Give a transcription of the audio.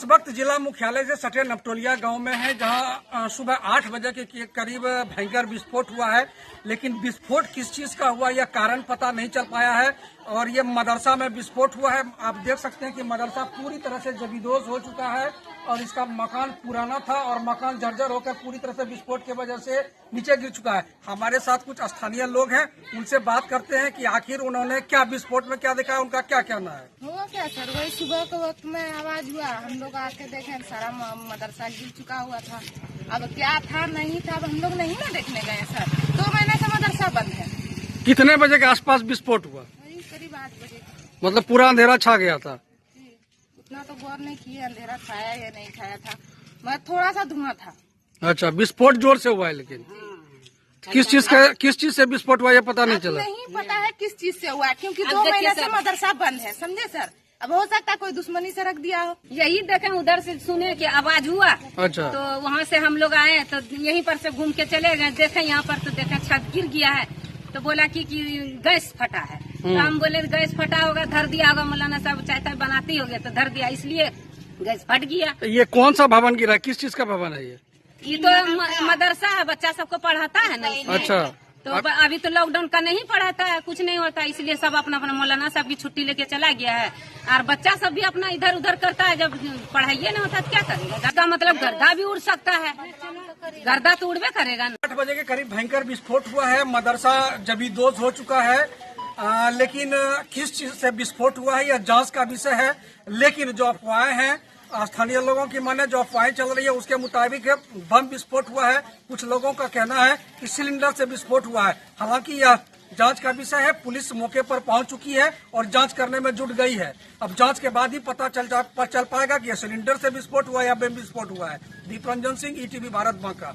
वक्त जिला मुख्यालय से सटे नपटोलिया गांव में है, जहां सुबह 8 बजे के करीब भयंकर विस्फोट हुआ है। लेकिन विस्फोट किस चीज का हुआ यह कारण पता नहीं चल पाया है। और ये मदरसा में विस्फोट हुआ है। आप देख सकते हैं कि मदरसा पूरी तरह से जबीदोज हो चुका है और इसका मकान पुराना था और मकान जर्जर होकर पूरी तरह से विस्फोट की वजह से नीचे गिर चुका है। हमारे साथ कुछ स्थानीय लोग हैं, उनसे बात करते हैं कि आखिर उन्होंने क्या विस्फोट में क्या देखा, उनका क्या कहना है। हुआ क्या सर, वही सुबह के वक्त में आवाज हुआ, हम लोग आके देखे सारा मदरसा गिर चुका हुआ था। अब क्या था नहीं था अब हम लोग नहीं ना देखने गए सर। 2 महीने से मदरसा बंद है। कितने बजे के आसपास विस्फोट हुआ? वही करीब 8 बजे। मतलब पूरा अंधेरा छा गया था? उतना तो गौर नहीं किया अंधेरा खाया या नहीं खाया था, मगर थोड़ा सा धुआं था। अच्छा, विस्फोट जोर से हुआ है, लेकिन किस चीज से विस्फोट हुआ ये पता नहीं चला। नहीं पता है किस चीज से हुआ, क्योंकि 2 महीने से मदरसा बंद है, समझे सर। अब हो सकता है कोई दुश्मनी से रख दिया हो। यही देखे उधर से सुने कि आवाज हुआ। अच्छा, तो वहाँ से हम लोग आए तो यहीं पर से घूम के चले गए, देखे यहाँ पर तो देखे छत गिर गया है। तो बोला कि गैस फटा है। तो हम बोले गैस फटा होगा, धर दिया होगा, मौलाना साहब चाहता बनाते होगे तो धर दिया, इसलिए गैस फट गया। ये कौन सा भवन गिरा, किस चीज का भवन है ये तो मदरसा है, बच्चा सबको पढ़ाता है ना। अच्छा, तो अभी तो लॉकडाउन का नहीं पढ़ाता है, कुछ नहीं होता, इसलिए सब अपना अपना मौलाना साहब की छुट्टी लेके चला गया है। और बच्चा सब भी अपना इधर उधर करता है, जब पढ़ाई नहीं होता तो क्या करेगा। गर्दा मतलब गर्दा भी उड़ सकता है, गर्दा तो उड़वे करेगा। 8 बजे के करीब भयंकर विस्फोट हुआ है, मदरसा जबीदोज हो चुका है। लेकिन किस चीज से विस्फोट हुआ है यह जांच का विषय है। लेकिन जो अफवाहें हैं, स्थानीय लोगों की माने जो अफवाहें चल रही है उसके मुताबिक बम विस्फोट हुआ है। कुछ लोगों का कहना है कि सिलेंडर से विस्फोट हुआ है। हालांकि यह जांच का विषय है। पुलिस मौके पर पहुंच चुकी है और जांच करने में जुट गई है। अब जांच के बाद ही पता चल पाएगा कि यह सिलेंडर से विस्फोट हुआ या बम विस्फोट हुआ है। दीप रंजन सिंह, ETV भारत बांका।